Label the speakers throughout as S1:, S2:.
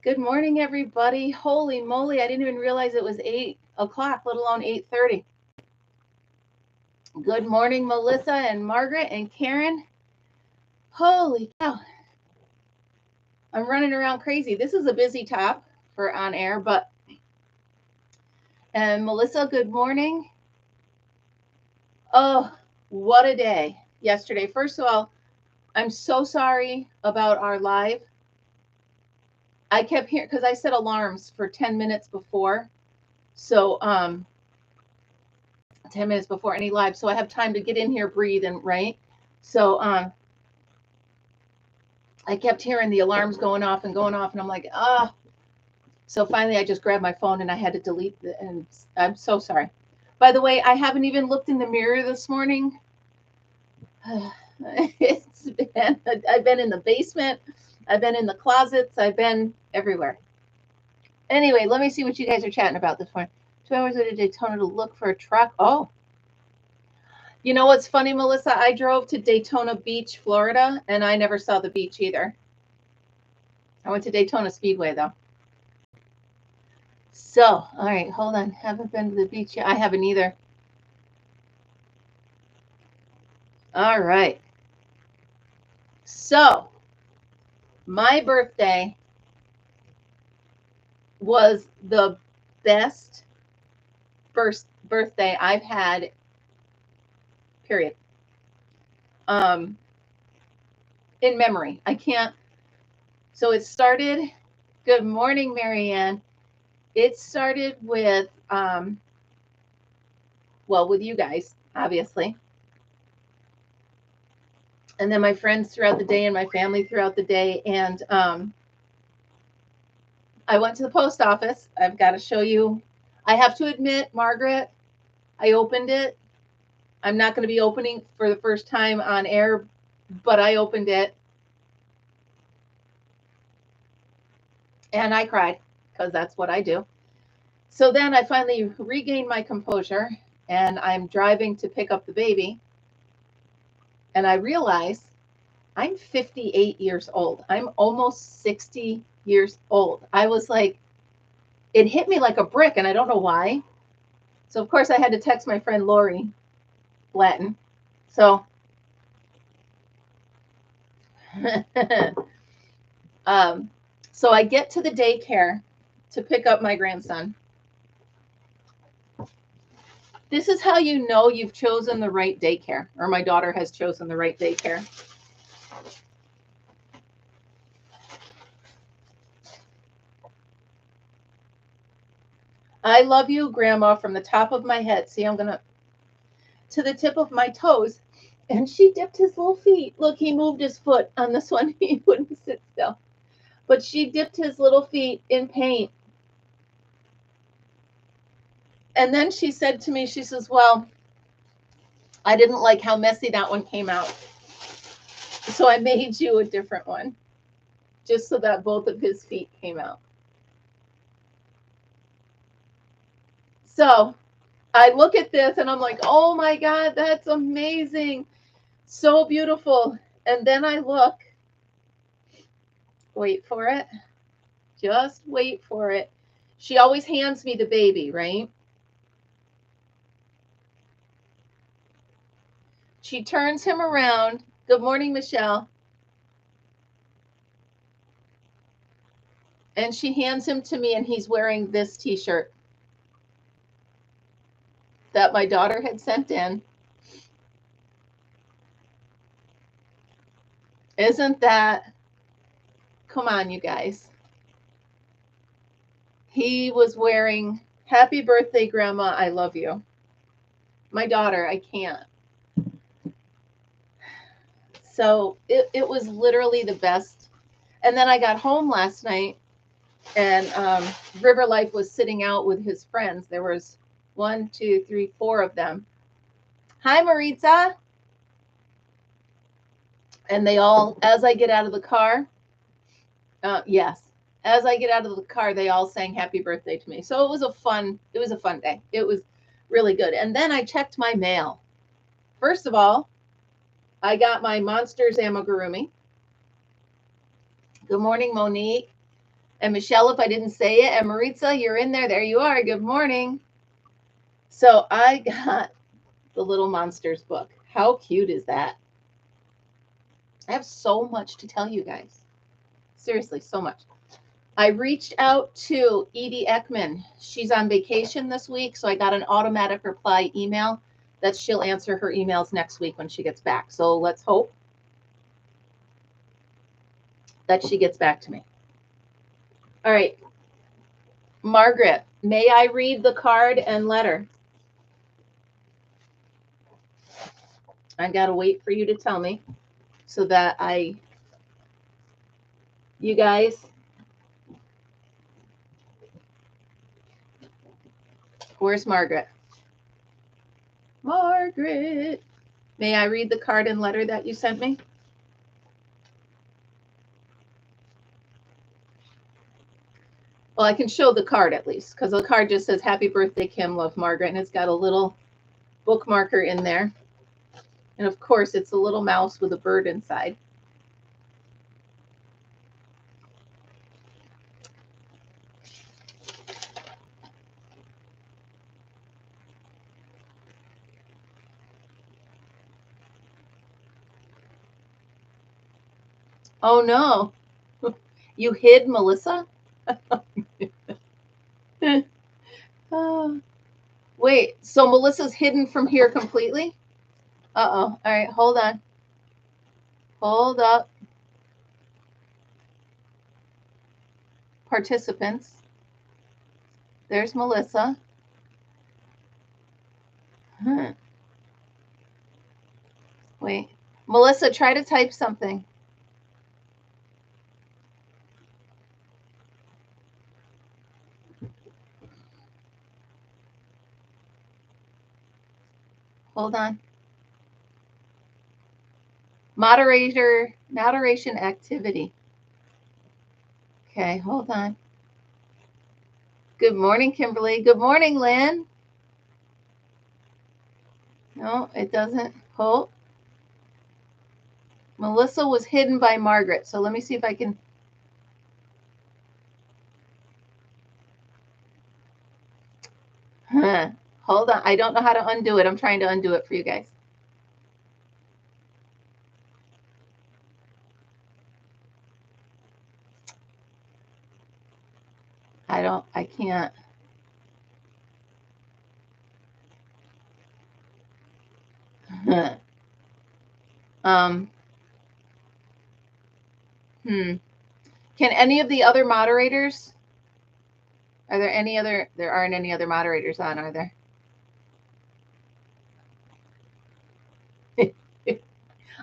S1: Good morning, everybody. Holy moly, I didn't even realize it was 8 o'clock, let alone 8:30. Good morning, Melissa and Margaret and Karen. Holy cow, I'm running around crazy. This is a busy top for on air, and Melissa, good morning. Oh, what a day yesterday. First of all, I'm so sorry about our live. I kept hearing, because I set alarms for 10 minutes before. So, 10 minutes before any live. So I have time to get in here, breathe, and right. So, I kept hearing the alarms going off, and I'm like, ah. So finally, I just grabbed my phone and I had to delete it. And I'm so sorry. By the way, I haven't even looked in the mirror this morning. I've been in the basement. I've been in the closets. I've been everywhere. Anyway, let me see what you guys are chatting about this morning. 2 hours at Daytona to look for a truck. Oh, you know what's funny, Melissa? I drove to Daytona Beach, Florida, and I never saw the beach either. I went to Daytona Speedway, though. So, all right, hold on. Haven't been to the beach yet. I haven't either. All right. So, my birthday was the best first birthday I've had, period. In memory. I can't. So it started, good morning, Marianne. It started with, well, with you guys, obviously. And then my friends throughout the day and my family throughout the day. And I went to the post office. I've got to show you. I have to admit, Margaret, I opened it. I'm not going to be opening for the first time on air, but I opened it. And I cried because that's what I do. So then I finally regained my composure and I'm driving to pick up the baby. And I realize I'm 58 years old. I'm almost 60 years old. I was like, it hit me like a brick and I don't know why. So of course I had to text my friend Lori Latin. So so I get to the daycare to pick up my grandson. This is how you know you've chosen the right daycare, or my daughter has chosen the right daycare. I love you, Grandma, from the top of my head. See, I'm going to the tip of my toes. And she dipped his little feet. Look, he moved his foot on this one. He wouldn't sit still. But she dipped his little feet in paint. And then she said to me, she says, well, I didn't like how messy that one came out. So I made you a different one, just so that both of his feet came out. So I look at this and I'm like, oh my God, that's amazing. So beautiful. And then I look, wait for it. Just wait for it. She always hands me the baby, right? She turns him around. Good morning, Michelle. And she hands him to me and he's wearing this t-shirt that my daughter had sent in. Isn't that, come on, you guys. He was wearing, happy birthday, Grandma, I love you. My daughter, I can't. So it was literally the best. And then I got home last night and River Life was sitting out with his friends. There was 1, 2, 3, 4 of them. Hi, Maritza. And they all, as I get out of the car, yes, as I get out of the car, they all sang happy birthday to me. So it was a fun day. It was really good. And then I checked my mail. First of all, I got my Monsters amigurumi. Good morning, Monique. And Michelle, if I didn't say it, and Maritza, you're in there. There you are. Good morning. So I got the Little Monsters book. How cute is that? I have so much to tell you guys. Seriously, so much. I reached out to Edie Ekman. She's on vacation this week, so I got an automatic reply email that she'll answer her emails next week when she gets back. So let's hope that she gets back to me. All right. Margaret, may I read the card and letter? I got to wait for you to tell me so that you guys, where's Margaret? Margaret, may I read the card and letter that you sent me? Well, I can show the card at least, because the card just says, Happy birthday, Kim, love Margaret, and it's got a little bookmarker in there. And of course, it's a little mouse with a bird inside. Oh no, you hid Melissa? Wait, so Melissa's hidden from here completely? Uh-oh. All right, hold on. Hold up. Participants. There's Melissa. Wait. Melissa, try to type something. Hold on. Moderation activity. Okay, hold on. Good morning, Kimberly. Good morning, Lynn. No, it doesn't. Hold. Melissa was hidden by Margaret. So let me see if I can. Hold on. I don't know how to undo it. I'm trying to undo it for you guys. I can't. Can any of the other moderators, are there any other, there aren't any other moderators on, are there?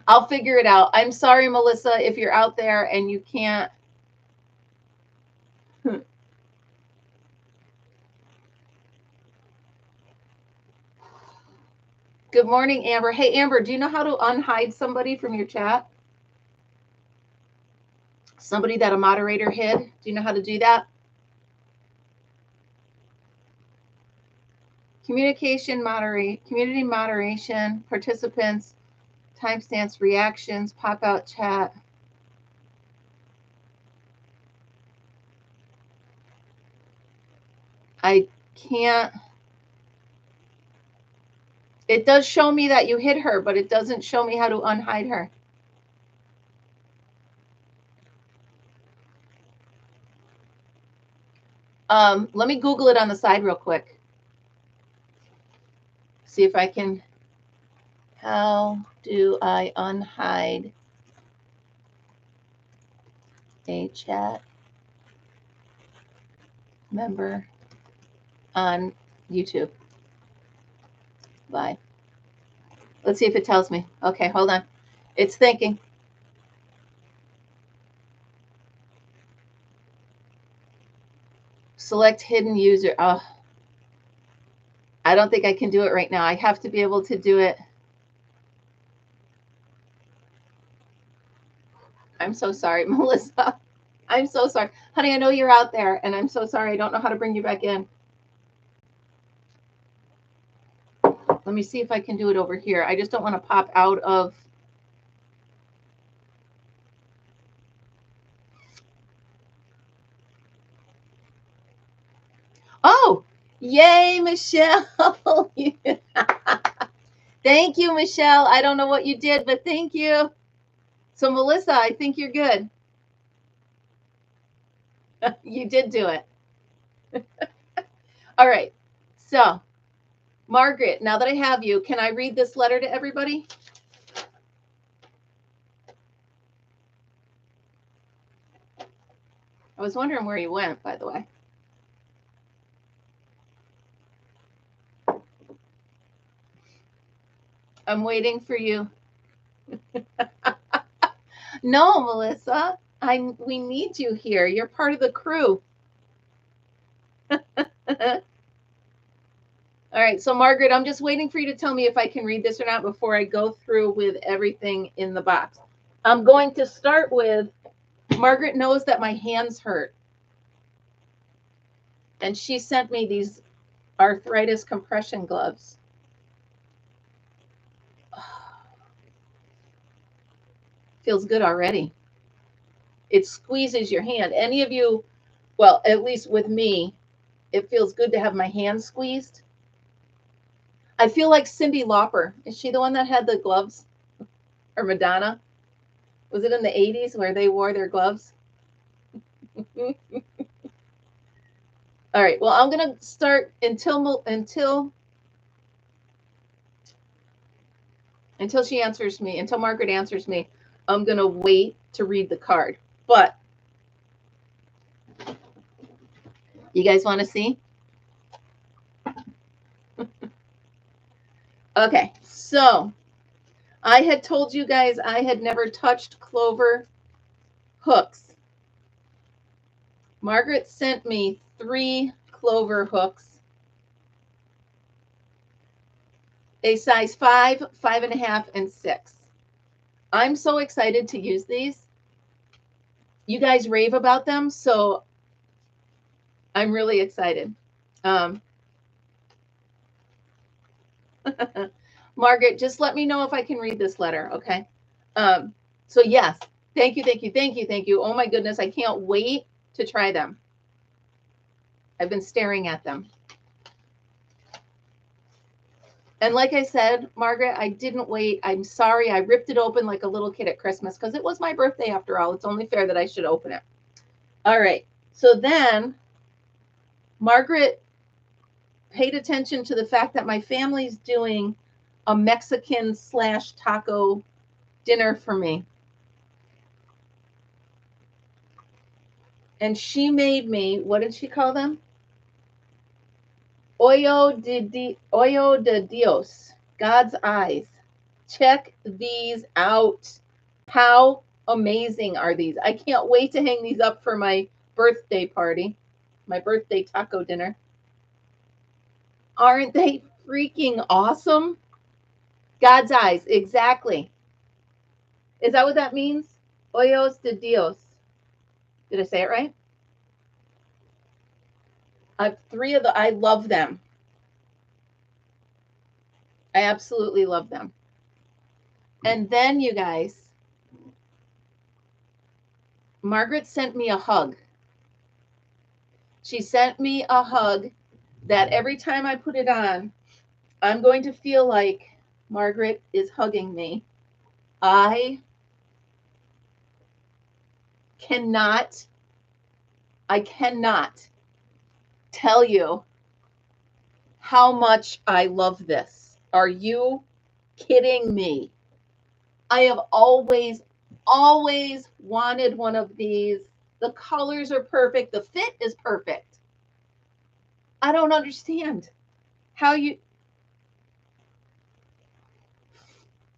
S1: I'll figure it out. I'm sorry, Melissa, if you're out there and you can't. Good morning, Amber. Hey, Amber, do you know how to unhide somebody from your chat? Somebody that a moderator hid? Do you know how to do that? Communication, community moderation, participants, timestamps, reactions, pop out chat. I can't. It does show me that you hid her, but it doesn't show me how to unhide her. Let me Google it on the side real quick. See if I can. How do I unhide a chat member on YouTube? Bye. Let's see if it tells me. Okay, hold on. It's thinking. Select hidden user. Oh, I don't think I can do it right now. I have to be able to do it. I'm so sorry, Melissa. I'm so sorry. Honey, I know you're out there, and I'm so sorry. I don't know how to bring you back in. Let me see if I can do it over here. I just don't want to pop out of. Oh, yay, Michelle. Thank you, Michelle. I don't know what you did, but thank you. So, Melissa, I think you're good. You did do it. All right. So, Margaret, now that I have you, can I read this letter to everybody? I was wondering where you went, by the way. I'm waiting for you. No, Melissa, we need you here. You're part of the crew. All right, so Margaret, I'm just waiting for you to tell me if I can read this or not before I go through with everything in the box. I'm going to start with, Margaret knows that my hands hurt. And she sent me these arthritis compression gloves. Feels good already. It squeezes your hand. Any of you, well, at least with me, it feels good to have my hand squeezed. I feel like Cyndi Lauper. Is she the one that had the gloves? Or Madonna? Was it in the 80s where they wore their gloves? All right. Well, I'm going to start until she answers me, until Margaret answers me. I'm going to wait to read the card. But you guys want to see? Okay. So I had told you guys I had never touched clover hooks. Margaret sent me 3 clover hooks, a size 5, 5.5, and 6. I'm so excited to use these. You guys rave about them, so I'm really excited. Margaret, just let me know if I can read this letter, okay? So yes, thank you, thank you, thank you, thank you. Oh my goodness, I can't wait to try them. I've been staring at them. And like I said, Margaret, I didn't wait. I'm sorry. I ripped it open like a little kid at Christmas because it was my birthday after all. It's only fair that I should open it. All right. So then Margaret paid attention to the fact that my family's doing a Mexican/taco dinner for me. And she made me, what did she call them? Ojo de Dios, God's eyes. Check these out. How amazing are these? I can't wait to hang these up for my birthday party, my birthday taco dinner. Aren't they freaking awesome? God's eyes, exactly. Is that what that means? Ojos de Dios. Did I say it right? I have 3 of the, I love them. I absolutely love them. And then you guys, Margaret sent me a hug. She sent me a hug that every time I put it on, I'm going to feel like Margaret is hugging me. I cannot tell you how much I love this. Are you kidding me? I have always wanted one of these. The colors are perfect. The fit is perfect. I don't understand how you.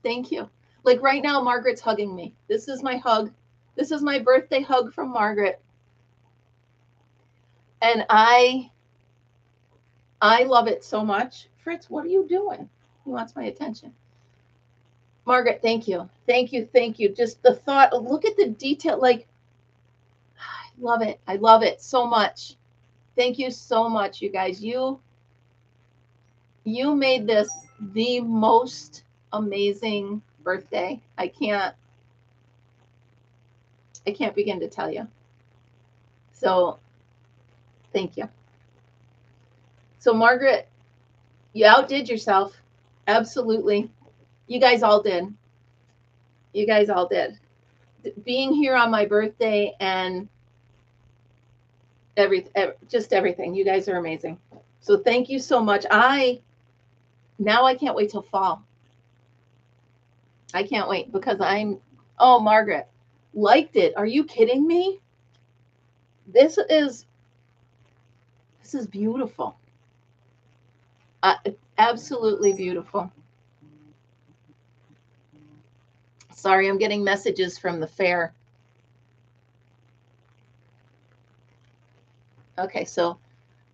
S1: Thank you. Like right now, Margaret's hugging me. This is my hug. This is my birthday hug from Margaret. And I love it so much. Fritz, what are you doing? He wants my attention. Margaret, thank you. Thank you. Thank you. Just the thought, look at the detail. Like, I love it. I love it so much. Thank you so much, you guys. You made this the most amazing birthday. I can't begin to tell you. So thank you. So Margaret, you outdid yourself. Absolutely. You guys all did. You guys all did. Being here on my birthday and just everything. You guys are amazing. So thank you so much. Now I can't wait till fall. I can't wait because oh, Margaret, liked it. Are you kidding me? This is beautiful. Absolutely beautiful. Sorry, I'm getting messages from the fair. Okay, so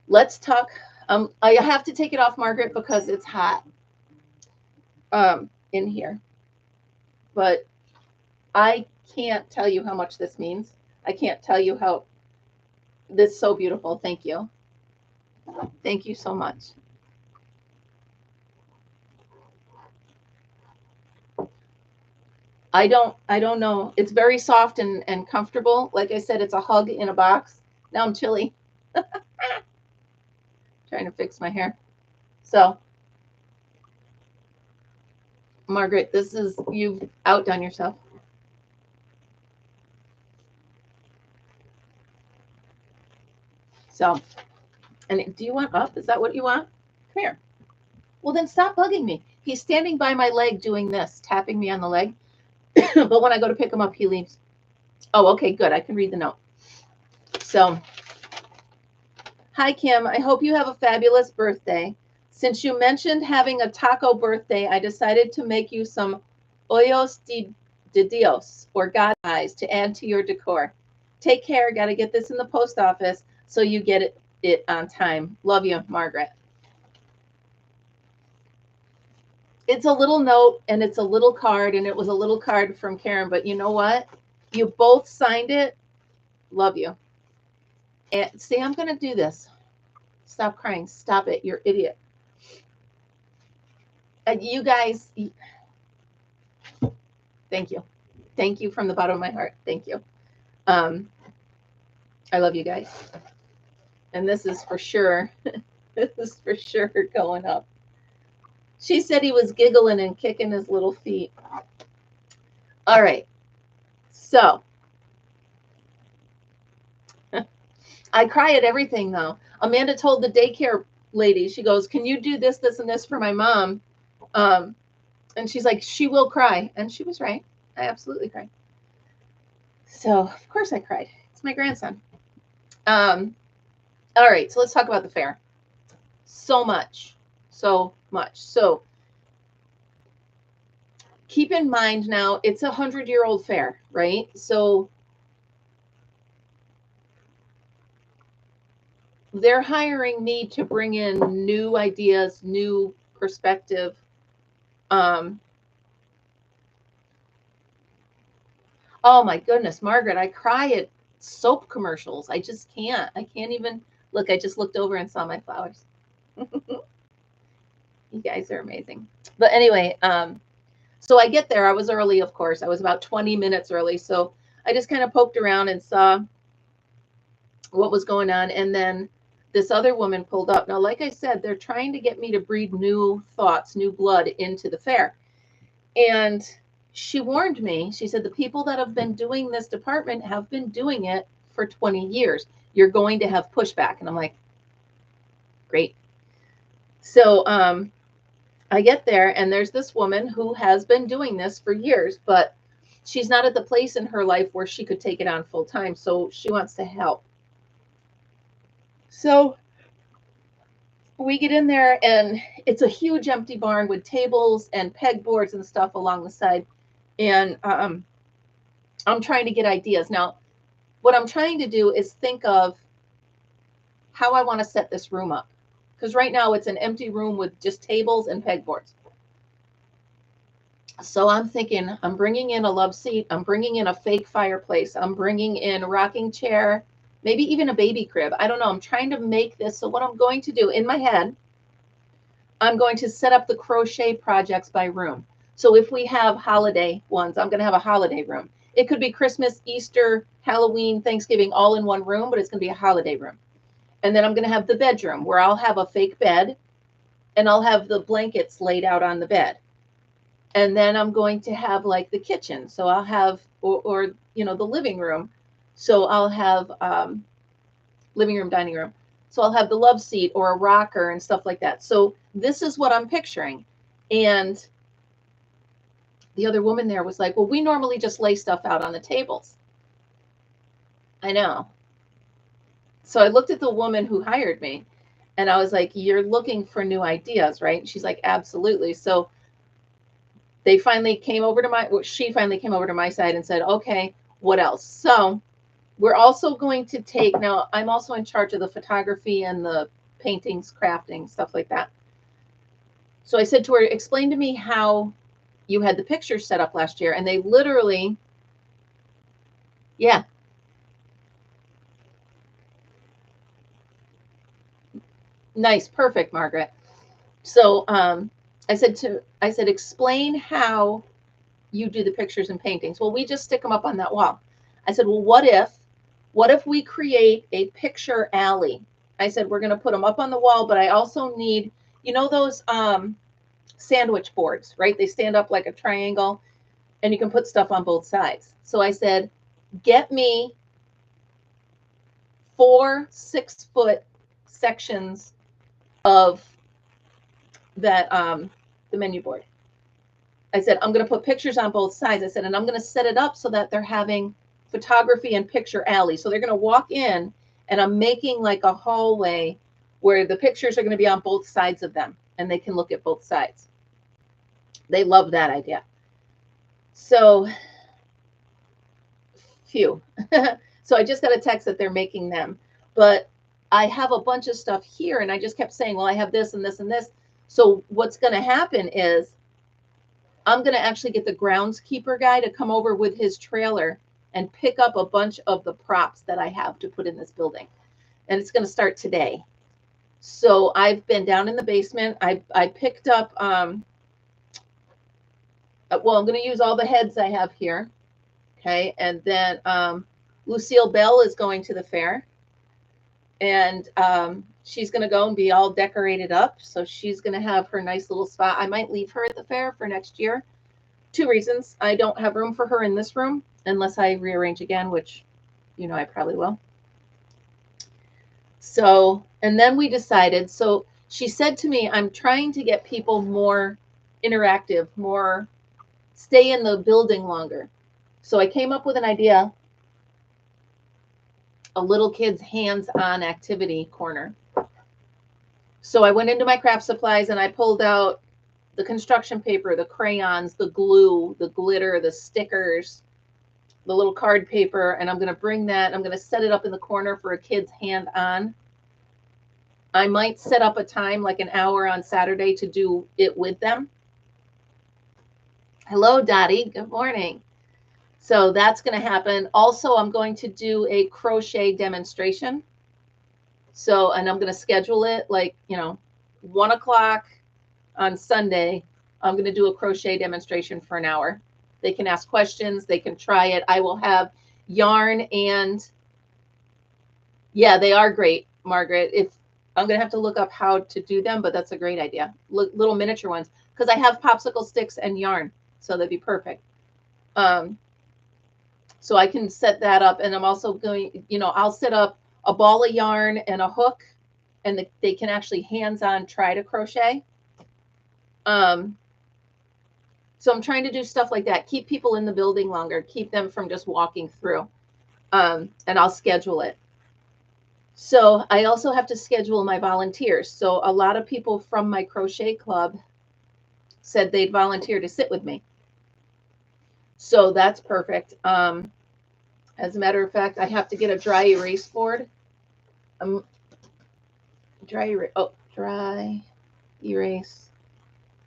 S1: let's talk. I have to take it off, Margaret, because it's hot in here. But I can't tell you how much this means. I can't tell you how this is so beautiful. Thank you. Thank you so much. I don't know. It's very soft and comfortable. Like I said, it's a hug in a box. Now I'm chilly. Trying to fix my hair. So, Margaret, you've outdone yourself. So, and do you want up? Is that what you want? Come here. Well, then stop bugging me. He's standing by my leg doing this, tapping me on the leg. But when I go to pick him up, he leaves. Oh, okay, good. I can read the note. So, hi, Kim. I hope you have a fabulous birthday. Since you mentioned having a taco birthday, I decided to make you some hoyos de Dios, or God eyes, to add to your decor. Take care. Got to get this in the post office so you get it on time. Love you, Margaret. It's a little note and it's a little card, and it was a little card from Karen, but you know what? You both signed it. Love you. And see, I'm going to do this. Stop crying. Stop it. You're an idiot. You guys, thank you. Thank you from the bottom of my heart. Thank you. I love you guys. And this is for sure. This is for sure going up. She said he was giggling and kicking his little feet. All right. So I cry at everything, though. Amanda told the daycare lady, she goes, can you do this, this, and this for my mom? And she's like, she will cry. And she was right. I absolutely cried. So, of course I cried. It's my grandson. All right. So let's talk about the fair. So much. So keep in mind now, it's a 100-year-old fair, right? So they're hiring me to bring in new ideas, new perspective. Oh my goodness, Margaret, I cry at soap commercials. I just can't. I can't even look. I just looked over and saw my flowers. You guys are amazing. But anyway, so I get there. I was early, of course. I was about 20 minutes early. So I just kind of poked around and saw what was going on. And then this other woman pulled up. Now, like I said, they're trying to get me to breed new thoughts, new blood into the fair. And she warned me. She said, the people that have been doing this department have been doing it for 20 years. You're going to have pushback. And I'm like, great. So I get there, and there's this woman who has been doing this for years, but she's not at the place in her life where she could take it on full time. So she wants to help. So we get in there, and it's a huge empty barn with tables and pegboards and stuff along the side. And I'm trying to get ideas. Now, what I'm trying to do is think of how I want to set this room up. Because right now it's an empty room with just tables and pegboards. So I'm thinking, I'm bringing in a love seat. I'm bringing in a fake fireplace. I'm bringing in a rocking chair, maybe even a baby crib. I don't know. I'm trying to make this. So what I'm going to do in my head, I'm going to set up the crochet projects by room. So if we have holiday ones, I'm going to have a holiday room. It could be Christmas, Easter, Halloween, Thanksgiving, all in one room, but it's going to be a holiday room. And then I'm going to have the bedroom where I'll have a fake bed and I'll have the blankets laid out on the bed. And then I'm going to have like the kitchen. So I'll have, or you know, the living room. So I'll have living room, dining room. So I'll have the love seat or a rocker and stuff like that. So this is what I'm picturing. And the other woman there was like, well, we normally just lay stuff out on the tables. I know. So I looked at the woman who hired me and I was like, you're looking for new ideas, right? And she's like, absolutely. So she finally came over to my side and said, okay, what else? So we're also going to take, now I'm also in charge of the photography and the paintings, crafting, stuff like that. So I said to her, explain to me how you had the pictures set up last year. And they literally, yeah. Nice. Perfect, Margaret. So I said, explain how you do the pictures and paintings. Well, we just stick them up on that wall. I said, well, what if we create a picture alley? I said, we're going to put them up on the wall, but I also need, you know, those sandwich boards, right? They stand up like a triangle and you can put stuff on both sides. So I said, get me 4 6-foot sections of that, the menu board. I said, I'm going to put pictures on both sides. I said, and I'm going to set it up so that they're having photography and picture alley. So they're going to walk in and I'm making like a hallway where the pictures are going to be on both sides of them and they can look at both sides. They love that idea. So, phew. So I just got a text that they're making them. But I have a bunch of stuff here and I just kept saying, well, I have this and this and this. So what's going to happen is I'm going to actually get the groundskeeper guy to come over with his trailer and pick up a bunch of the props that I have to put in this building. And it's going to start today. So I've been down in the basement. I picked up, well, I'm going to use all the heads I have here. Okay. And then Lucille Bell is going to the fair. And she's going to go and be all decorated up. So she's going to have her nice little spot. I might leave her at the fair for next year. 2 reasons. I don't have room for her in this room unless I rearrange again, which, you know, I probably will. So, and then we decided, so she said to me, I'm trying to get people more interactive, more stay in the building longer. So I came up with an idea, a little kid's hands-on activity corner. So I went into my craft supplies and I pulled out the construction paper, the crayons, the glue, the glitter, the stickers, the little card paper, and I'm going to bring that. I'm going to set it up in the corner for a kid's hand-on. I might set up a time, like an hour on Saturday, to do it with them. Hello, Dottie. Good morning. So that's going to happen. Also, I'm going to do a crochet demonstration. So, and I'm going to schedule it like, you know, 1 o'clock on Sunday. I'm going to do a crochet demonstration for an hour. They can ask questions. They can try it. I will have yarn and, yeah, they are great, Margaret. If I'm going to have to look up how to do them, but that's a great idea. Little miniature ones, because I have popsicle sticks and yarn. So that'd be perfect. So I can set that up. And I'm also going, you know, I'll set up a ball of yarn and a hook, and they can actually hands-on try to crochet. So I'm trying to do stuff like that. Keep people in the building longer. Keep them from just walking through. And I'll schedule it. So I also have to schedule my volunteers. So a lot of people from my crochet club said they'd volunteer to sit with me. So that's perfect. As a matter of fact, I have to get a dry erase board. Dry erase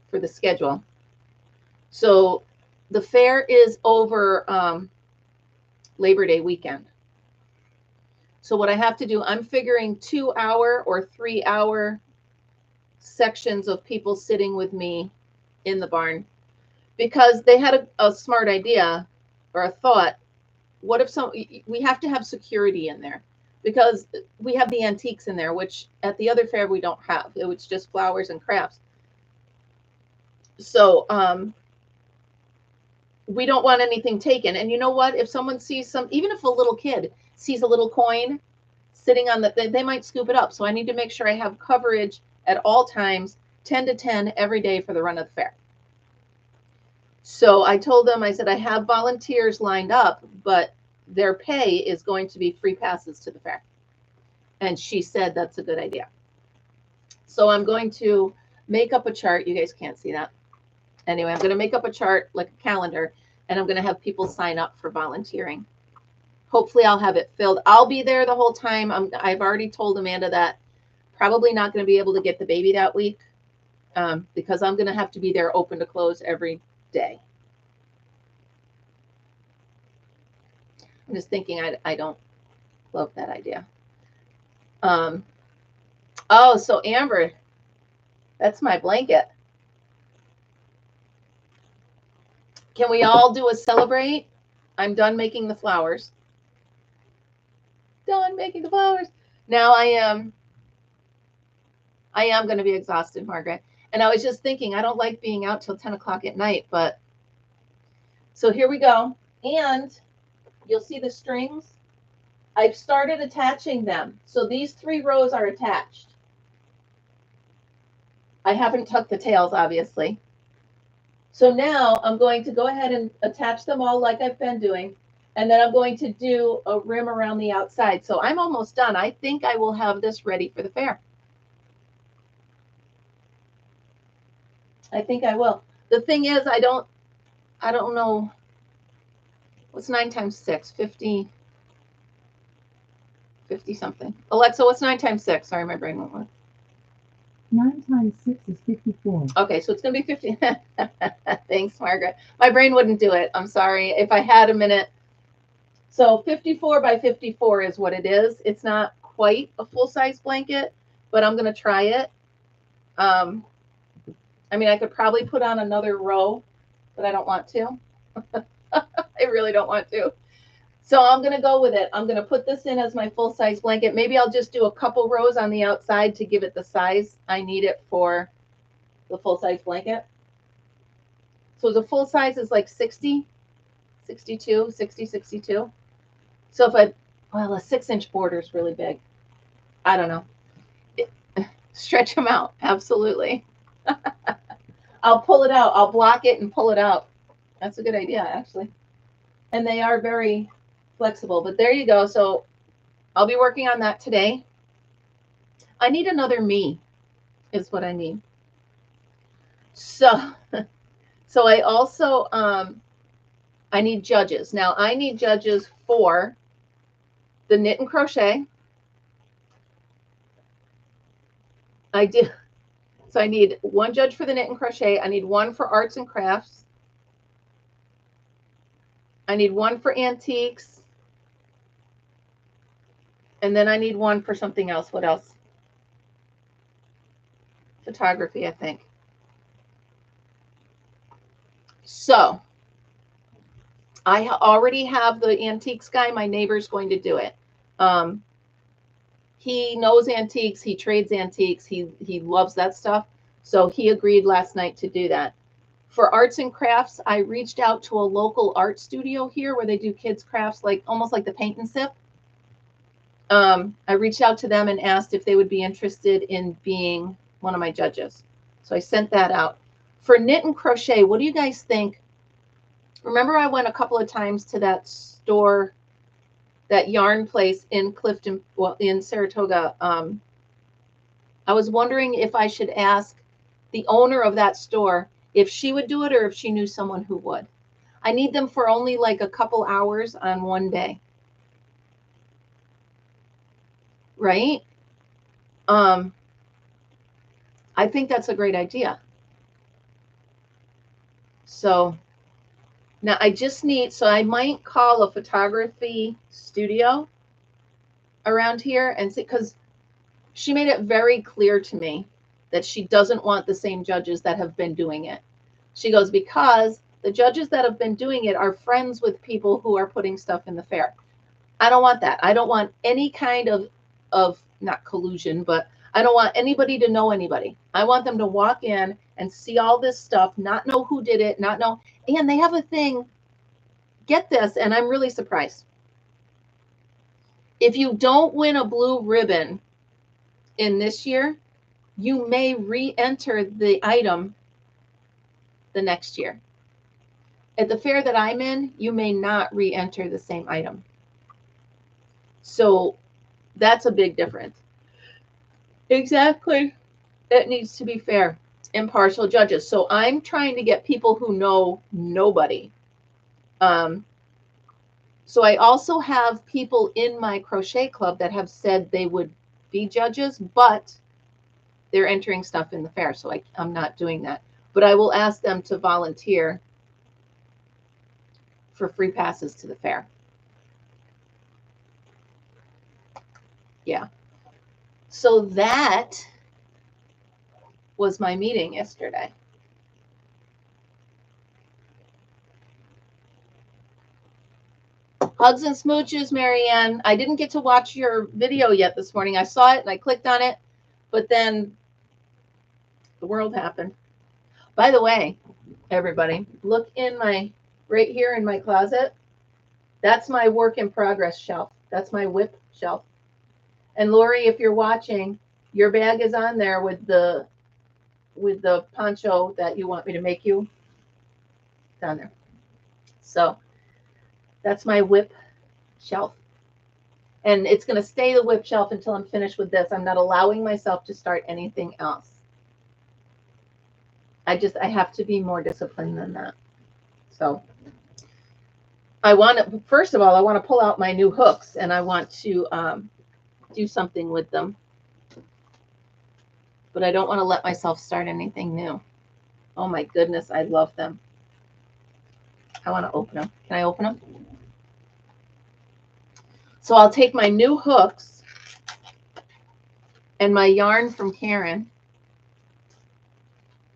S1: for the schedule. So the fair is over Labor Day weekend. So what I have to do, I'm figuring 2-hour or 3-hour sections of people sitting with me in the barn, because they had a smart idea or a thought. What if we have to have security in there. because we have the antiques in there, which at the other fair we don't have. It was just flowers and crafts. So we don't want anything taken. And you know what? If someone sees some, even if a little kid sees a little coin sitting on the, they might scoop it up. So I need to make sure I have coverage at all times, 10 to 10 every day for the run of the fair. So I told them, I said, I have volunteers lined up, but their pay is going to be free passes to the fair. And she said, that's a good idea. So I'm going to make up a chart. You guys can't see that. Anyway, I'm going to make up a chart, like a calendar, and I'm going to have people sign up for volunteering. Hopefully I'll have it filled. I'll be there the whole time. I've already told Amanda that probably not going to be able to get the baby that week because I'm going to have to be there open to close every day. I'm just thinking I don't love that idea. Oh, so Amber, that's my blanket. Can we all do a celebrate? I'm done making the flowers. Done making the flowers. Now I am going to be exhausted, Margaret. And I was just thinking, I don't like being out till 10 o'clock at night, but so here we go. And you'll see the strings. I've started attaching them. So these 3 rows are attached. I haven't tucked the tails, obviously. So now I'm going to go ahead and attach them all like I've been doing. And then I'm going to do a rim around the outside. So I'm almost done. I think I will have this ready for the fair. I think I will. The thing is, I don't know. What's 9 times 6? 50 something. Alexa, what's 9 times 6? Sorry, my brain won't work.
S2: 9 times 6 is 54.
S1: Okay, so it's going to be 50. Thanks, Margaret. My brain wouldn't do it. I'm sorry. If I had a minute. So 54 by 54 is what it is. It's not quite a full-size blanket, but I'm going to try it. I mean, I could probably put on another row, but I don't want to. I really don't want to. So I'm going to go with it. I'm going to put this in as my full-size blanket. Maybe I'll just do a couple rows on the outside to give it the size I need it for the full-size blanket. So the full size is like 60, 62, 60, 62. So if well, a 6-inch border is really big. I don't know. Stretch them out. Absolutely. I'll pull it out. I'll block it and pull it out. That's a good idea, actually. And they are very flexible, but there you go. So I'll be working on that today. I need another me is what I need. So I also, I need judges. Now I need judges for the knit and crochet. I do. So I need 1 judge for the knit and crochet. I need 1 for arts and crafts. I need 1 for antiques. And then I need 1 for something else. What else? Photography, I think. So I already have the antiques guy. My neighbor's going to do it. He knows antiques. He trades antiques. He loves that stuff. So he agreed last night to do that. For arts and crafts, I reached out to a local art studio here where they do kids crafts, like almost like the paint and sip. I reached out to them and asked if they would be interested in being one of my judges. So I sent that out. For knit and crochet, what do you guys think? Remember I went a couple of times to that store, that yarn place in Clifton, well, in Saratoga. I was wondering if I should ask the owner of that store if she would do it or if she knew someone who would. I need them for only like a couple hours on one day. Right? I think that's a great idea. So now I just need, so I might call a photography studio around here and see, because she made it very clear to me that she doesn't want the same judges that have been doing it. She goes, because the judges that have been doing it are friends with people who are putting stuff in the fair. I don't want that. I don't want any kind of not collusion, but I don't want anybody to know anybody. I want them to walk in and see all this stuff, not know who did it, not know. And they have a thing, get this, and I'm really surprised. If you don't win a blue ribbon in this year, you may re-enter the item the next year. At the fair that I'm in, you may not re-enter the same item. So that's a big difference. Exactly. It needs to be fair. Impartial judges. So I'm trying to get people who know nobody. So I also have people in my crochet club that have said they would be judges, but they're entering stuff in the fair. So I'm not doing that. But I will ask them to volunteer for free passes to the fair. Yeah. So that was my meeting yesterday. Hugs and smooches, Marianne. I didn't get to watch your video yet this morning. I saw it and I clicked on it, but then the world happened. By the way, everybody, look in right here in my closet. That's my work in progress shelf. That's my whip shelf. And Lori, if you're watching, your bag is on there with the poncho that you want me to make you. Down there. So that's my whip shelf. And it's going to stay the whip shelf until I'm finished with this. I'm not allowing myself to start anything else. I have to be more disciplined than that. So first of all, I want to pull out my new hooks and I want to do something with them. But I don't want to let myself start anything new. Oh my goodness, I love them. I want to open them. Can I open them? So I'll take my new hooks and my yarn from Karen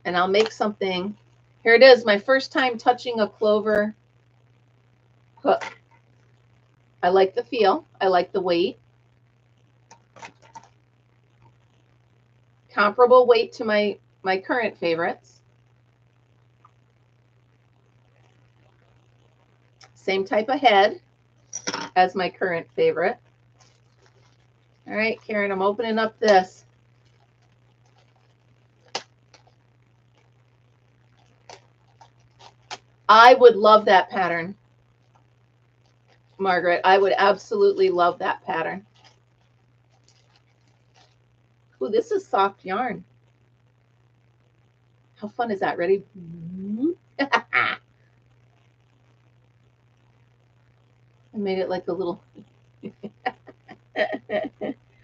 S1: and I'll make something. Here it is, my first time touching a clover hook. I like the feel. I like the weight. Comparable weight to my current favorites. Same type of head as my current favorite. All right, Karen, I'm opening up this. I would love that pattern, Margaret. I would absolutely love that pattern. Ooh, this is soft yarn. How fun is that? Ready? I made it like a little.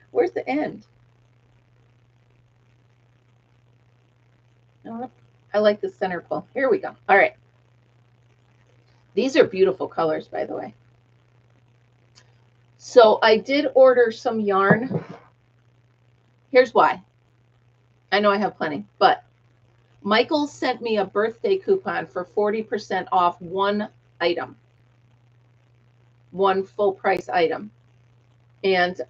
S1: Where's the end? I like the center pull. Here we go. All right. These are beautiful colors, by the way. So I did order some yarn. Here's why. I know I have plenty, but Michael sent me a birthday coupon for 40% off one item, one full price item. And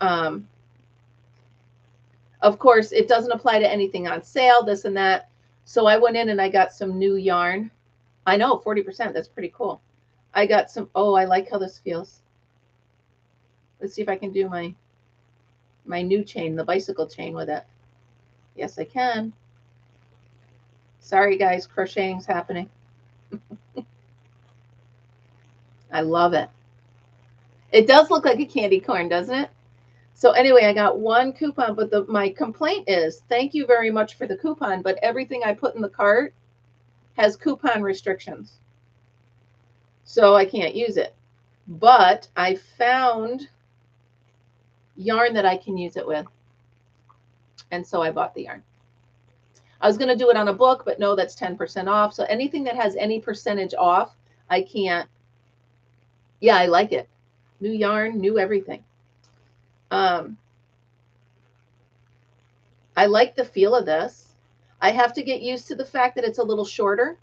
S1: of course, it doesn't apply to anything on sale, this and that. So I went in and I got some new yarn. I know, 40%. That's pretty cool. I got some. Oh, I like how this feels. Let's see if I can do my new chain, the bicycle chain with it. Yes, I can. Sorry, guys, crocheting's happening. I love it. It does look like a candy corn, doesn't it? So anyway, I got one coupon, but my complaint is, thank you very much for the coupon, but everything I put in the cart has coupon restrictions. So I can't use it. But I found yarn that I can use it with. And so I bought the yarn. I was going to do it on a book, but no, that's 10% off. So anything that has any percentage off, I can't. Yeah, I like it. New yarn, new everything. I like the feel of this. I have to get used to the fact that it's a little shorter.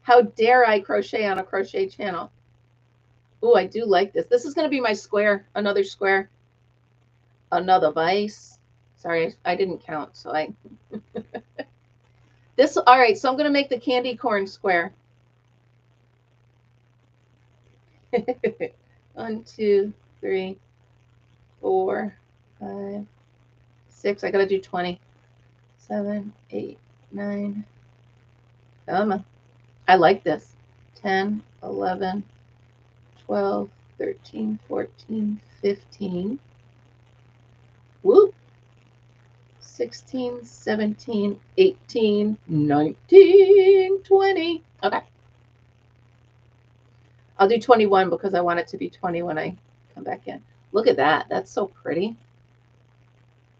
S1: How dare I crochet on a crochet channel? Oh, I do like this. This is going to be my square, another square, another vise. Sorry, I didn't count, so I... This, all right, so I'm going to make the candy corn square. 1, 2, 3, 4, 5, 6. I got to do 20. 7, 8, 9. Come on. I like this. 10, 11, 12, 13, 14, 15. Woo. 16, 17, 18, 19, 20. Okay. I'll do 21 because I want it to be 20 when I come back in. Look at that. That's so pretty.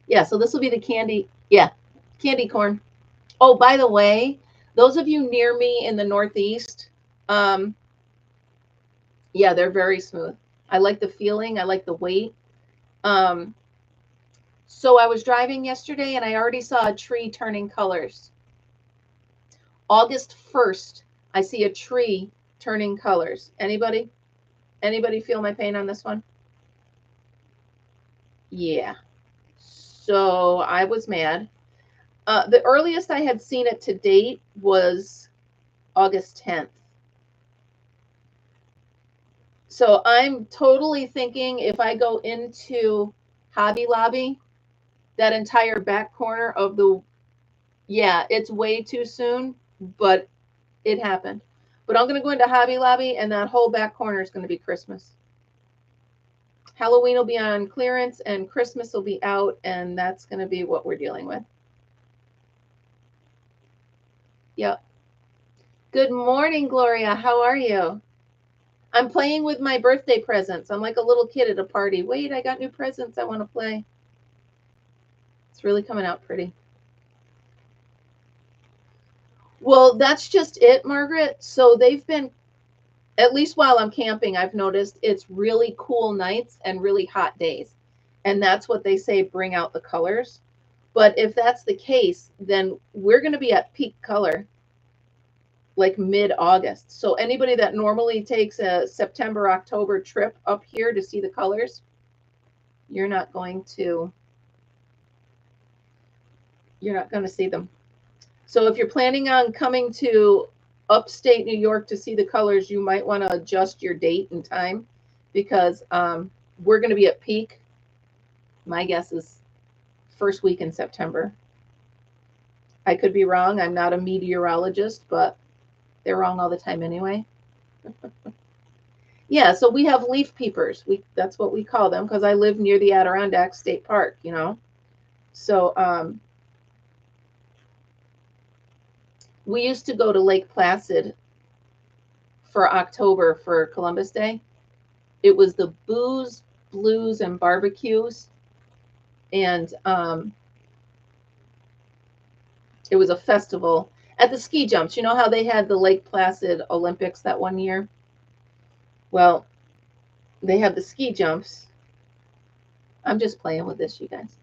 S1: Yeah, so this will be the candy. Yeah, candy corn. Oh, by the way, those of you near me in the Northeast, yeah, they're very smooth. I like the feeling. I like the weight. So I was driving yesterday and I already saw a tree turning colors. August 1st, I see a tree turning colors. Anybody? Anybody feel my pain on this one? Yeah. So I was mad. The earliest I had seen it to date was August 10th. So I'm totally thinking if I go into Hobby Lobby, that entire back corner of the, yeah, it's way too soon, but it happened. But I'm going to go into Hobby Lobby and that whole back corner is going to be Christmas. Halloween will be on clearance and Christmas will be out, and that's going to be what we're dealing with. Yep. Good morning, Gloria. How are you? I'm playing with my birthday presents. I'm like a little kid at a party. Wait, I got new presents. I want to play. It's really coming out pretty. Well, that's just it, Margaret. So they've been, at least while I'm camping, I've noticed it's really cool nights and really hot days. And that's what they say, bring out the colors. But if that's the case, then we're going to be at peak color like mid-August. So anybody that normally takes a September, October trip up here to see the colors, you're not going to see them. So if you're planning on coming to upstate New York to see the colors, you might want to adjust your date and time because we're going to be at peak. My guess is first week in September. I could be wrong. I'm not a meteorologist, but they're wrong all the time anyway. Yeah, so we have leaf peepers. That's what we call them because I live near the Adirondack State Park, you know. So we used to go to Lake Placid for October for Columbus Day. It was the booze, blues, and barbecues. And it was a festival at the ski jumps. You know how they had the Lake Placid Olympics that one year? Well, they have the ski jumps. I'm just playing with this, you guys.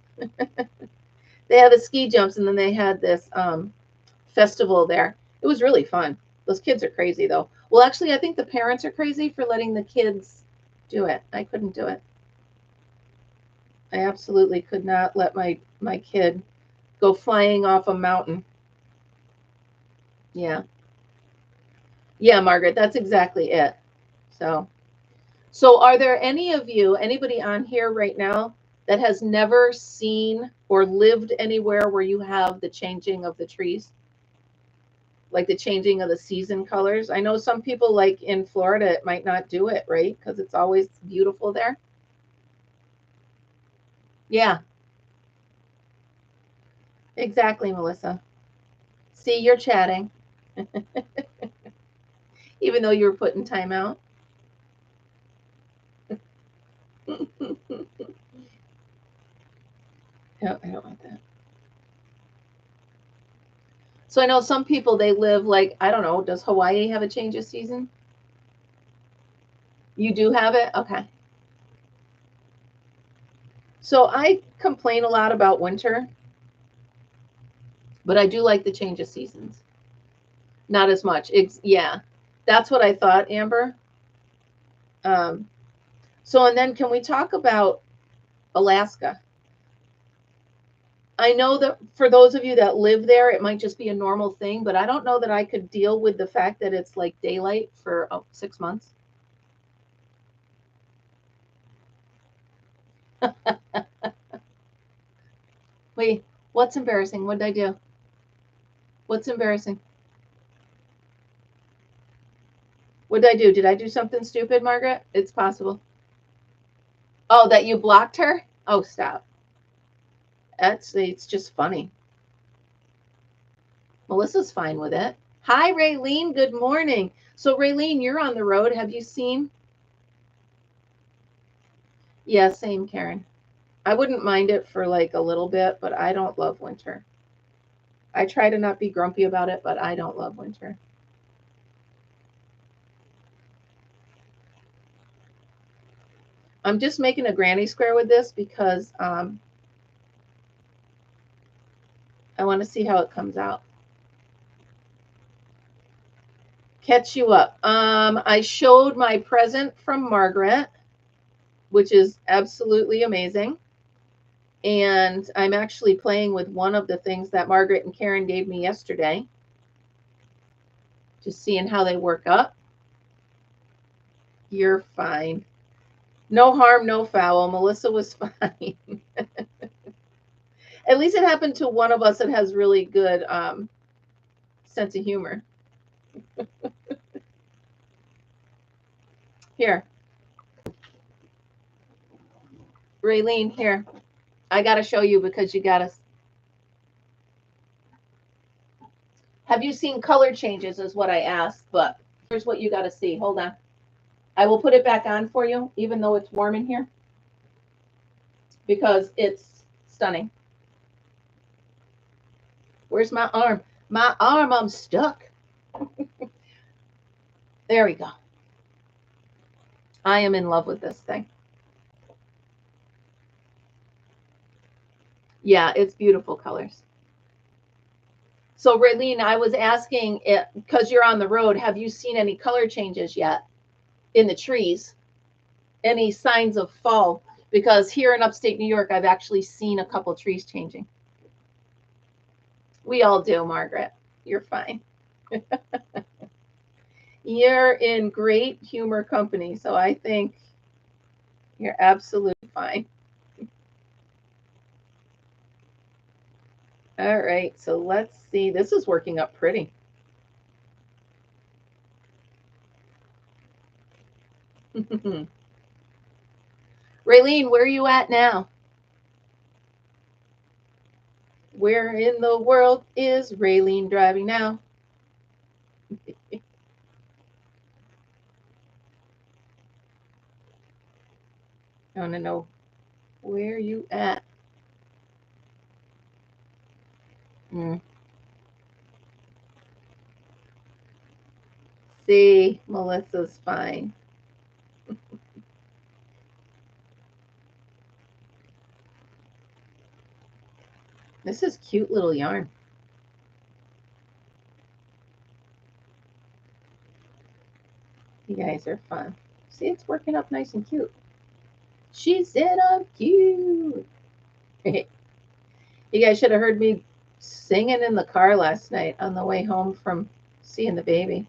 S1: They have the ski jumps, and then they had this festival there. It was really fun. Those kids are crazy, though. Well, actually, I think the parents are crazy for letting the kids do it. I couldn't do it. I absolutely could not let my kid go flying off a mountain. Yeah. Yeah, Margaret, that's exactly it. So are there any of you, anybody on here right now that has never seen or lived anywhere where you have the changing of the trees? Like the changing of the season colors? I know some people, like in Florida, it might not do it, right? Because it's always beautiful there. Yeah. Exactly, Melissa. See, you're chatting. Even though you were putting time out. No, I don't want that. So I know some people, they live like, I don't know, does Hawaii have a change of season? You do have it? Okay. So I complain a lot about winter, but I do like the change of seasons. Not as much. Yeah, that's what I thought, Amber. So, and then can we talk about Alaska? I know that for those of you that live there, it might just be a normal thing, but I don't know that I could deal with the fact that it's like daylight for 6 months. Wait, what's embarrassing? What did I do? What's embarrassing? What did I do? Did I do something stupid, Margaret? It's possible. Oh, that you blocked her? Oh, stop. It's just funny. Melissa's fine with it. Hi, Raylene. Good morning. So, Raylene, you're on the road. Have you seen? Yeah, same, Karen. I wouldn't mind it for like a little bit, but I don't love winter. I try to not be grumpy about it, but I don't love winter. I'm just making a granny square with this because I want to see how it comes out. Catch you up. I showed my present from Margaret, which is absolutely amazing. And I'm actually playing with one of the things that Margaret and Karen gave me yesterday. Just seeing how they work up. You're fine. No harm, no foul. Melissa was fine. At least it happened to one of us that has really good sense of humor. Here. Raylene, here. I got to show you because you got to. Have you seen color changes is what I asked, but here's what you got to see. Hold on. I will put it back on for you, even though it's warm in here, because it's stunning. Where's my arm? My arm, I'm stuck. There we go. I am in love with this thing. Yeah, it's beautiful colors. So, Raylene, I was asking, because you're on the road, have you seen any color changes yet in the trees? Any signs of fall? Because here in upstate New York, I've actually seen a couple trees changing. We all do, Margaret. You're fine. You're in great humor company, so I think you're absolutely fine. All right, so let's see. This is working up pretty. Raylene, where are you at now? Where in the world is Raylene driving now? I want to know where you at. See, Melissa's fine. This is cute little yarn. You guys are fun. See, it's working up nice and cute. She said I'm cute. You guys should have heard me singing in the car last night on the way home from seeing the baby.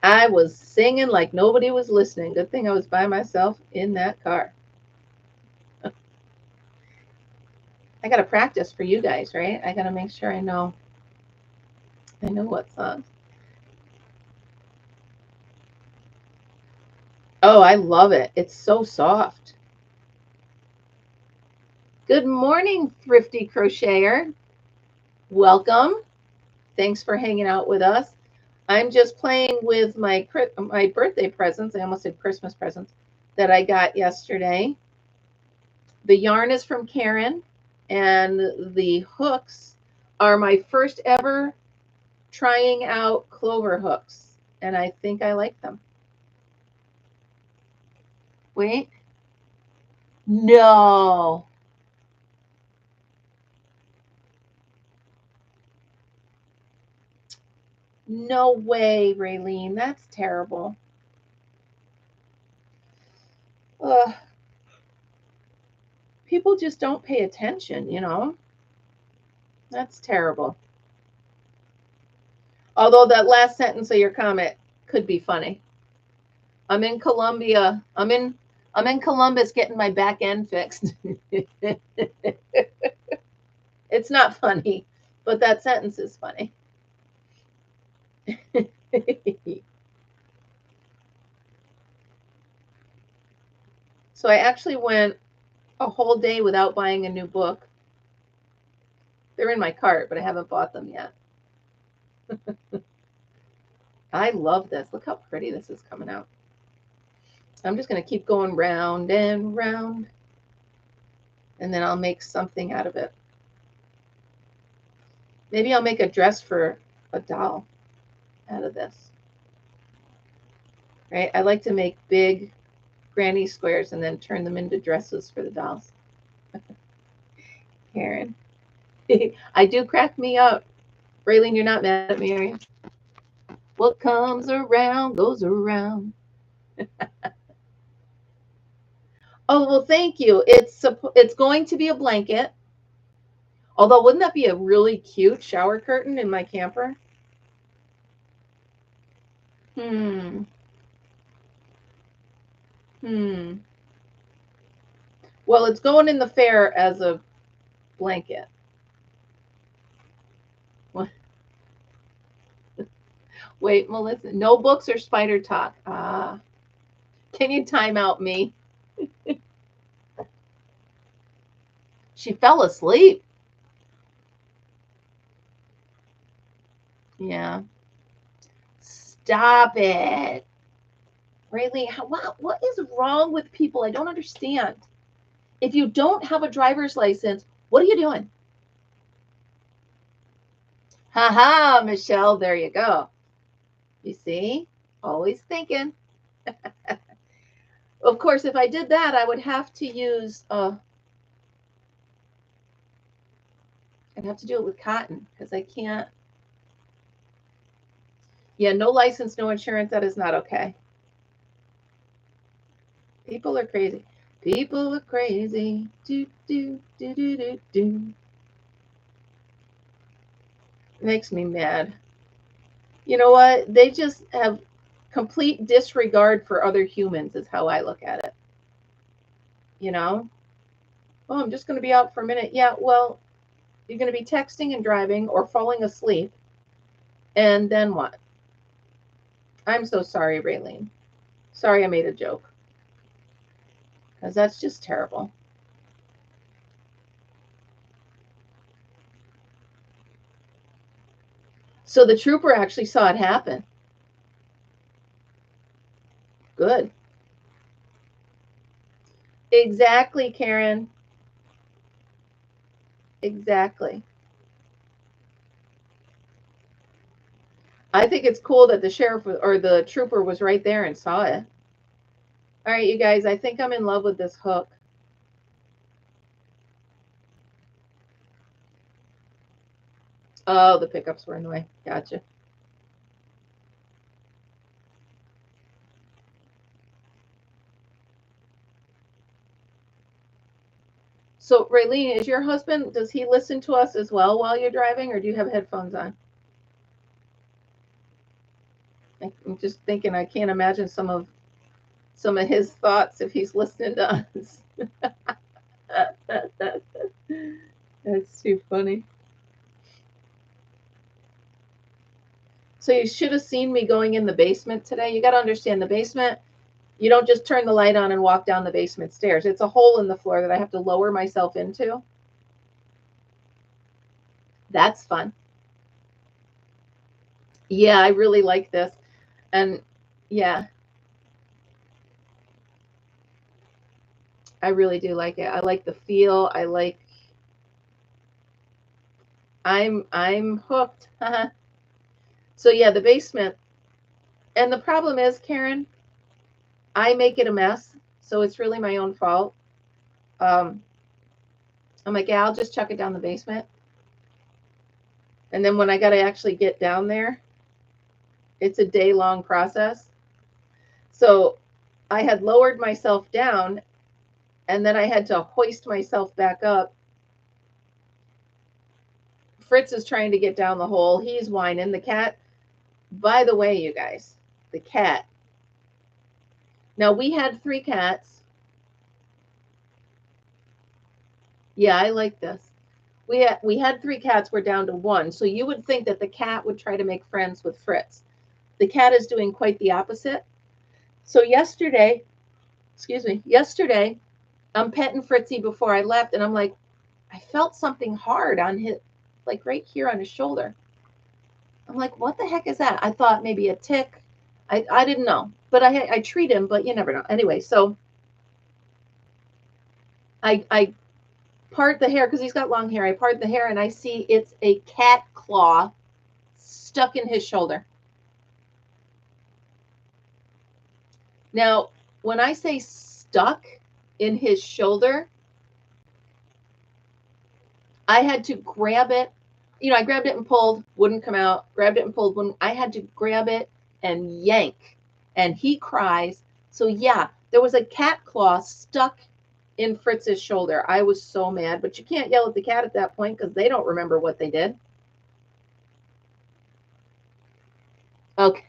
S1: I was singing like nobody was listening. Good thing I was by myself in that car. I got to practice for you guys, right? I got to make sure I know what songs. Oh, I love it. It's so soft. Good morning, thrifty crocheter. Welcome. Thanks for hanging out with us. I'm just playing with my birthday presents. I almost said Christmas presents that I got yesterday. The yarn is from Karen, and the hooks are my first ever trying out clover hooks, and I think I like them. Wait. No. No way, Raylene. That's terrible. People just don't pay attention, you know? That's terrible. Although that last sentence of your comment could be funny. I'm in Colombia. I'm in Columbus getting my back end fixed. It's not funny, but that sentence is funny. So I actually went a whole day without buying a new book. They're in my cart, but I haven't bought them yet. I love this. Look how pretty this is coming out. I'm just going to keep going round and round, and then I'll make something out of it. Maybe I'll make a dress for a doll out of this. Right? I like to make big granny squares and then turn them into dresses for the dolls. Karen. I do crack me up. Raylene, you're not mad at me, are you? What comes around goes around. Oh, well, thank you. It's going to be a blanket. Although, wouldn't that be a really cute shower curtain in my camper? Well, it's going in the fair as a blanket. What? Wait, Melissa, no books or spider talk. Can you time out me? She fell asleep. Yeah. Stop it. Raylene, what is wrong with people? I don't understand. If you don't have a driver's license, what are you doing? Ha, Michelle, there you go. You see? Always thinking. Of course, if I did that, I would have to use, I'd have to do it with cotton because I can't. Yeah, no license, no insurance. That is not okay. People are crazy. People are crazy. Do, do, do, do, do, do. Makes me mad. You know what? They just have complete disregard for other humans is how I look at it. You know? Oh, I'm just going to be out for a minute. Yeah, well, you're going to be texting and driving or falling asleep. And then what? I'm so sorry, Raylene. Sorry I made a joke. Because that's just terrible. So the trooper actually saw it happen. Good. Exactly, Karen. Exactly. I think it's cool that the sheriff or the trooper was right there and saw it. All right, you guys, I think I'm in love with this hook. Oh, the pickups were in the way. Gotcha. So, Raylene, is your husband, does he listen to us as well while you're driving, or do you have headphones on? I'm just thinking, I can't imagine some of his thoughts if he's listening to us. That's too funny. So you should have seen me going in the basement today. You got to understand the basement, you don't just turn the light on and walk down the basement stairs. It's a hole in the floor that I have to lower myself into. That's fun. Yeah, I really like this. And yeah, I really do like it. I like the feel. I'm hooked. So yeah, the basement. And the problem is, Karen, I make it a mess. So it's really my own fault. I'm like, yeah, I'll just chuck it down the basement. And then when I got to actually get down there, It's a day-long process. So I had lowered myself down, and then I had to hoist myself back up. Fritz is trying to get down the hole. He's whining. The cat, by the way, you guys, the cat. Now, we had 3 cats. Yeah, I like this. We had 3 cats. We're down to 1. So you would think that the cat would try to make friends with Fritz. The cat is doing quite the opposite. So yesterday, I'm petting Fritzy before I left, and I'm like, I felt something hard on his, like right here on his shoulder. I'm like, what the heck is that? I thought maybe a tick. I didn't know, but I treat him, but you never know. Anyway, so I part the hair because he's got long hair. I part the hair and I see it's a cat claw stuck in his shoulder. Now, when I say stuck in his shoulder, I had to grab it. You know, I grabbed it and pulled, wouldn't come out. Grabbed it and pulled, wouldn't. I had to grab it and yank. And he cries. So yeah, there was a cat claw stuck in Fritz's shoulder. I was so mad, but you can't yell at the cat at that point because they don't remember what they did. Okay.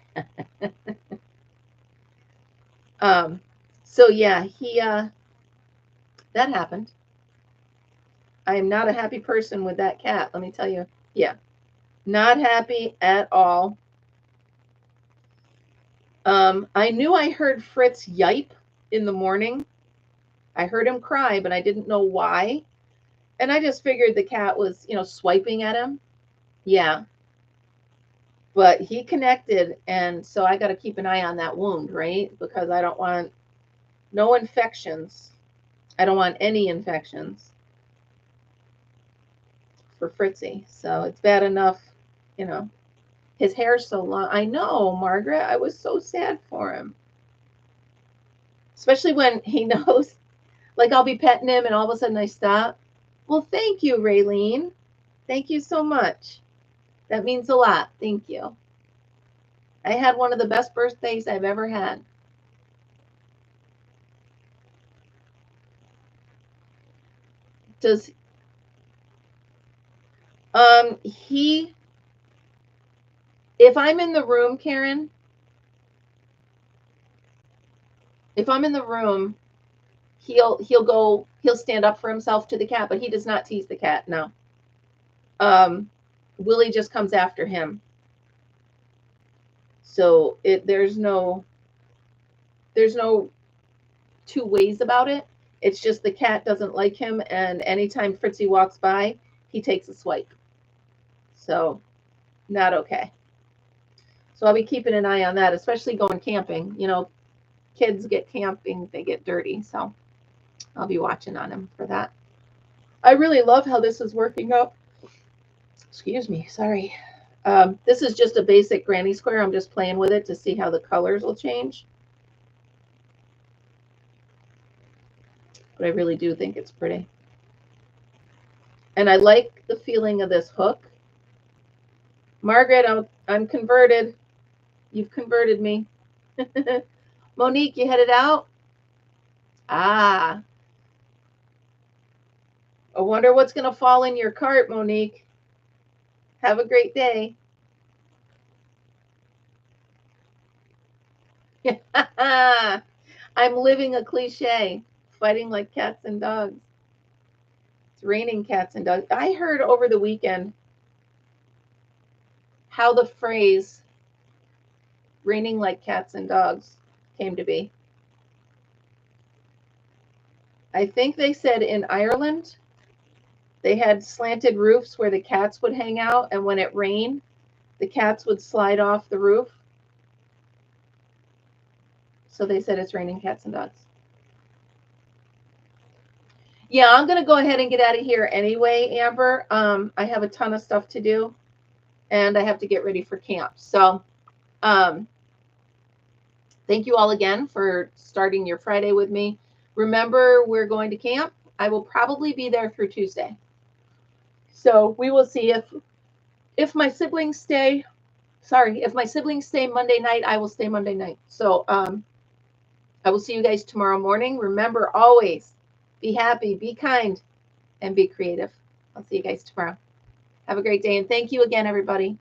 S1: So yeah, that happened. I am not a happy person with that cat, let me tell you. Yeah, not happy at all. I knew I heard Fritz yipe in the morning. I heard him cry, but I didn't know why. And I just figured the cat was, you know, swiping at him. Yeah. But he connected, and so I got to keep an eye on that wound, right? Because I don't want no infections. I don't want any infections for Fritzy. So it's bad enough, you know. His hair's so long. I know, Margaret. I was so sad for him. Especially when he knows, like I'll be petting him and all of a sudden I stop. Well, thank you, Raylene. Thank you so much. That means a lot. Thank you. I had one of the best birthdays I've ever had. Does if I'm in the room, Karen, if I'm in the room, he'll stand up for himself to the cat, but he does not tease the cat. No. Willie just comes after him. So there's no two ways about it. It's just the cat doesn't like him, and anytime Fritzy walks by, he takes a swipe. So not okay. So I'll be keeping an eye on that, especially going camping. You know, kids get camping, they get dirty. So I'll be watching on him for that. I really love how this is working out. Excuse me, sorry. This is just a basic granny square. I'm just playing with it to see how the colors will change. But I really do think it's pretty. And I like the feeling of this hook. Margaret, I'm converted. You've converted me. Monique, you headed out? Ah. I wonder what's going to fall in your cart, Monique. Have a great day. I'm living a cliche, fighting like cats and dogs. It's raining cats and dogs. I heard over the weekend how the phrase raining like cats and dogs came to be. I think they said in Ireland, they had slanted roofs where the cats would hang out, and when it rained, the cats would slide off the roof. So they said it's raining cats and dogs. Yeah, I'm going to go ahead and get out of here anyway, Amber. I have a ton of stuff to do, and I have to get ready for camp. So thank you all again for starting your Friday with me. Remember, we're going to camp. I will probably be there through Tuesday. So we will see if my siblings stay. Sorry, if my siblings stay Monday night, I will stay Monday night. So I will see you guys tomorrow morning. Remember, always be happy, be kind, and be creative. I'll see you guys tomorrow. Have a great day, and thank you again, everybody.